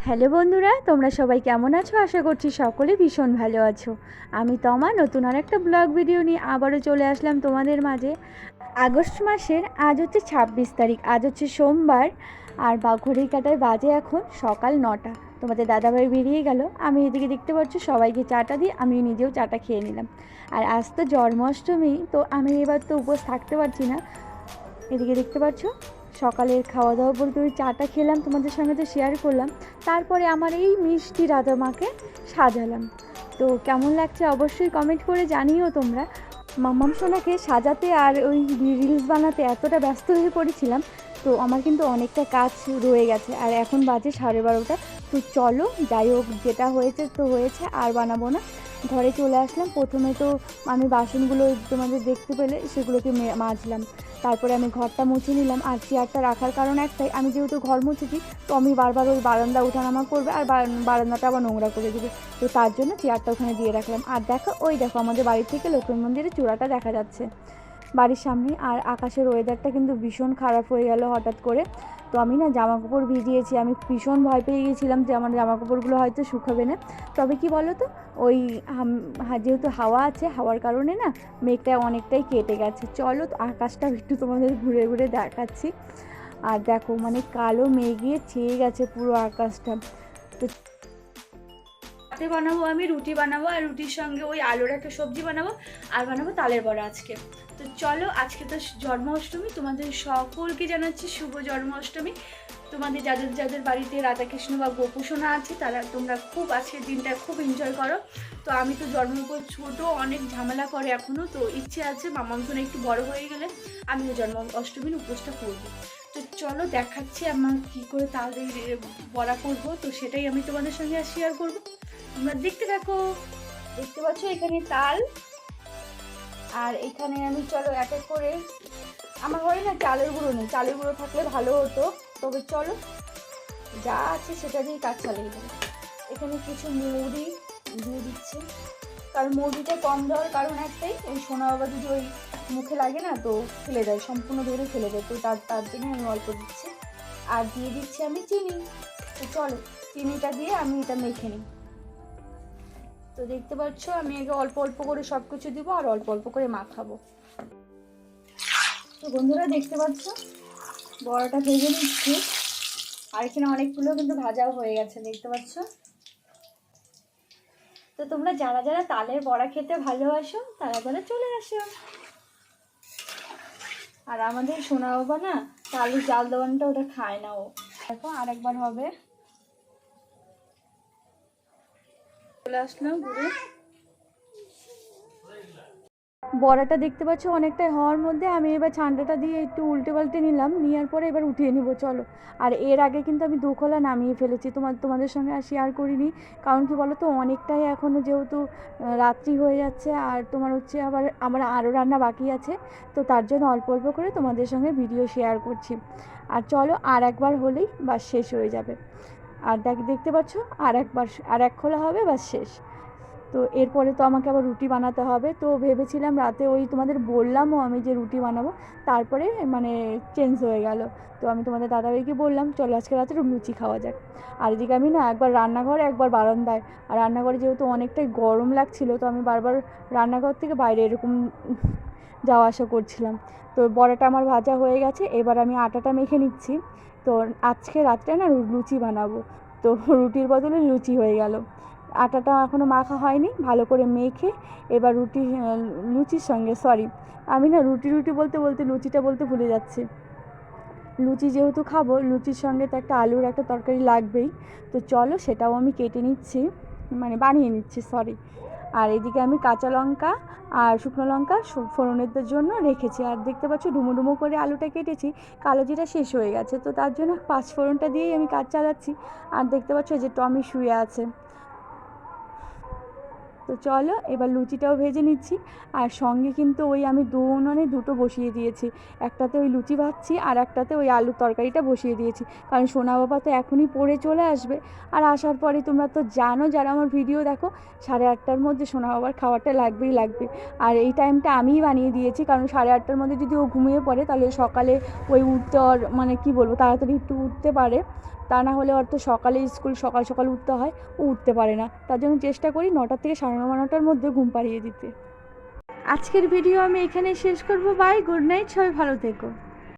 Hello বন্ধুরা, তোমরা সবাই কেমন আছো? আশা করছি সকলে ভীষণ ভালো আছো। আমি তমা নতুন আর একটা ব্লগ ভিডিও নিয়ে আবারও চলে আসলাম তোমাদের মাঝে। আগস্ট মাসের আজ হচ্ছে 26 তারিখ, আজ হচ্ছে সোমবার। আর ঘড়ির কাঁটায় বাজে এখন সকাল 9টা। তোমাদের দাদাভাই বেরিয়ে গেল, আমি এদিকে দেখতে পাচ্ছ সবাইকে চাটা দিই, আমি নিজেও চাটা খেয়ে নিলাম। আর আজ তো জন্মাষ্টমী, তো আমি এবার তো উপোস থাকতে পারছি না। এদিকে দেখতে পাচ্ছ সকালের খাওয়া দাওয়া বলতে ওই চাটা খেলাম, তোমাদের সঙ্গে তো শেয়ার করলাম। তারপরে আমার এই মিষ্টি রাধা মাকে সাজালাম। তো কেমন লাগছে অবশ্যই কমেন্ট করে জানিও তোমরা। মাম্মাম সোনাকে সাজাতে আর ওই রিলস বানাতে এতটা ব্যস্ত হয়ে পড়েছিলাম, তো আমার কিন্তু অনেকটা কাজ রয়ে গেছে। আর এখন বাজে 12:30। তো চলো যাই হোক, যেটা হয়েছে তো হয়েছে, আর বানাবো না। ঘরে চলে আসলাম। প্রথমে তো আমি বাসনগুলো তোমাদের দেখতে পেলে সেগুলোকে মাজলাম। তারপরে আমি ঘরটা মুছে নিলাম। আর চেয়ারটা রাখার কারণ একটাই, আমি যেহেতু ঘর মুছেছি, তো আমি বারবার ওই বারান্দা ওঠানামা করবে আর বারান্দাটা আবার নোংরা করে দেবে। তো তার জন্য চেয়ারটা ওখানে দিয়ে রাখলাম। আর দেখো ওই দেখো আমাদের বাড়ি থেকে লক্ষ্মী মন্দিরের চূড়াটা দেখা যাচ্ছে বাড়ির সামনে। আর আকাশের ওয়েদারটা কিন্তু ভীষণ খারাপ হয়ে গেল হঠাৎ করে। তো আমি না জামা কাপড় ভিজিয়েছি, আমি ভীষণ ভয় পেয়ে গিয়েছিলাম যে আমার জামা কাপড়গুলো হয়তো শুকাবে না। তবে কি বলো তো, ওই যেহেতু হাওয়া আছে, হাওয়ার কারণে না মেঘটা অনেকটাই কেটে গেছে। চলো আকাশটা একটু তোমাদের ঘুরে ঘুরে দেখাচ্ছি। আর দেখো মানে কালো মেঘে ছেয়ে গেছে পুরো আকাশটা। তো রাতে বানাবো আমি রুটি বানাবো, আর রুটির সঙ্গে ওই আলুর একটা সবজি বানাবো, আর বানাবো তালের বড়া আজকে। তো চলো, আজকে তো জন্মাষ্টমী, তোমাদের সকলকে জানাচ্ছি শুভ জন্মাষ্টমী। তোমাদের যাদের যাদের বাড়িতে রাধাকৃষ্ণ বা গোপুসোনা আছে, তোমরা খুব আজকের দিনটা খুব এনজয় করো। তো আমি তো জন্মপর ছোটো, অনেক ঝামেলা করে এখনও, তো ইচ্ছে আছে মামাম সোনা একটু বড় হয়ে গেলে আমিও জন্মাষ্টমীর উপোসটা করবো। তো চলো দেখাচ্ছি আমার কী করে তালের বড়া করবো, তো সেটাই আমি তোমাদের সঙ্গে শেয়ার করবো। তোমরা দেখতে থাকো। দেখতে পাচ্ছ এখানে তাল, আর এখানে আমি চলো এক এক করে, আমার ঘরে না চালের গুঁড়ো নেই, চালের গুঁড়ো থাকলে ভালো হতো, তবে চলো যা আছে সেটা দিয়ে কাজ চালিয়ে দেবো। এখানে কিছু মৌরি দিয়ে দিচ্ছি, কারণ মৌরিটা কম দেওয়ার কারণ একটাই, এই সোনা বাবা যদি ওই মুখে লাগে না তো ফেলে দেয়, সম্পূর্ণ ধরে ফেলে দেয়, তো তার জন্য আমি অল্প দিচ্ছি। আর দিয়ে দিচ্ছি আমি চিনি। তো চলো চিনিটা দিয়ে আমি এটা মেখে নিই। তো দেখতে পাচ্ছ আমি আগে অল্প অল্প করে সব কিছু দিব আর অল্প অল্প করে মাখাবো। তো বন্ধুরা দেখতে পাচ্ছ বড়াটা ভেজে নিচ্ছি, আর এখানে অনেকগুলো কিন্তু ভাজাও হয়ে গেছে দেখতে পাচ্ছ। তো তোমরা যারা যারা তালের বড়া খেতে ভালোবাসো তারা তারা চলে আসো। আর আমাদের সোনা বাবা না তালের জাল দেওয়ানটা ওটা খায় না, ও দেখো আর একবার হবে। চলে আসলাম ঘুরে। বড়াটা দেখতে পাচ্ছ অনেকটাই হওয়ার মধ্যে আমি এবার ছান্ডাটা দিয়ে একটু উল্টে পাল্টে নিলাম, নেওয়ার পরে এবার উঠিয়ে নিব চলো। আর এর আগে কিন্তু আমি দুখোলা নামিয়ে ফেলেছি, তোমাদের সঙ্গে আর শেয়ার করিনি। কারণ কি বলো তো, অনেকটাই এখনও যেহেতু রাত্রি হয়ে যাচ্ছে, আর তোমার হচ্ছে আবার আমার আরও রান্না বাকি আছে, তো তার জন্য অল্প অল্প করে তোমাদের সঙ্গে ভিডিও শেয়ার করছি। আর চলো আর একবার হলেই বাস শেষ হয়ে যাবে। আর দেখতে পাচ্ছ আর এক খোলা হবে বাস শেষ। তো এরপরে তো আমাকে আবার রুটি বানাতে হবে। তো ভেবেছিলাম রাতে ওই তোমাদের বললামও আমি যে রুটি বানাবো, তারপরে মানে চেঞ্জ হয়ে গেল। তো আমি তোমাদের দাদাভাইকে বললাম চলো আজকে রাতে লুচি খাওয়া যাক। আর এদিকে আমি না একবার রান্নাঘরে একবার বারান্দায়, আর রান্নাঘরে যেহেতু অনেকটাই গরম লাগছিল, তো আমি বারবার রান্নাঘর থেকে বাইরে এরকম যাওয়া আসা করছিলাম। তো বড়াটা আমার ভাজা হয়ে গেছে, এবার আমি আটাটা মেখে নিচ্ছি। তো আজকে রাত্রে না লুচি বানাবো, তো রুটির বদলে লুচি হয়ে গেল। আটাটা এখনও মাখা হয়নি, ভালো করে মেখে এবার লুচির সঙ্গে আমি না রুটি বলতে বলতে লুচিটা বলতে ভুলে যাচ্ছি। লুচি যেহেতু খাবো, লুচির সঙ্গে তো একটা আলুর একটা তরকারি লাগবেই। তো চলো সেটাও আমি কেটে নিচ্ছি, মানে বানিয়ে নিচ্ছি আর এদিকে আমি কাঁচা লঙ্কা আর শুকনো লঙ্কা ফোড়নের জন্য রেখেছি। আর দেখতে পাচ্ছ ডুমো ডুমো করে আলুটা কেটেছি, কালো জিরা শেষ হয়ে গেছে, তো তার জন্য পাঁচ ফোড়নটা দিয়েই আমি কাজ চালাচ্ছি। আর দেখতে পাচ্ছ যে টমি শুয়ে আছে। তো চলো এবার লুচিটাও ভেজে নিচ্ছি। আর সঙ্গে কিন্তু ওই আমি উনুনে দুটো বসিয়ে দিয়েছি, একটাতে ওই লুচি ভাজছি আর একটাতে ওই আলুর তরকারিটা বসিয়ে দিয়েছি, কারণ সোনা বাবা তো এখনই পড়ে চলে আসবে। আর আসার পরে তোমরা তো জানো যারা আমার ভিডিও দেখো, 8:30টার মধ্যে সোনা বাবার খাবারটা লাগবে। আর এই টাইমটা আমিই বানিয়ে দিয়েছি, কারণ 8:30টার মধ্যে যদি ও ঘুমিয়ে পড়ে তাহলে সকালে ওই উঠতে মানে কি বলবো তাড়াতাড়ি একটু উঠতে পারে। তা না হলে ওর তো সকালে স্কুল, সকাল সকাল উঠতে হয়, ও উঠতে পারে না। তার জন্য চেষ্টা করি 9টা থেকে 9:30টার মধ্যে ঘুম পাড়িয়ে দিতে। আজকের ভিডিও আমি এখানেই শেষ করব। বাই, গুড নাইট, সবাই ভালো থেকো।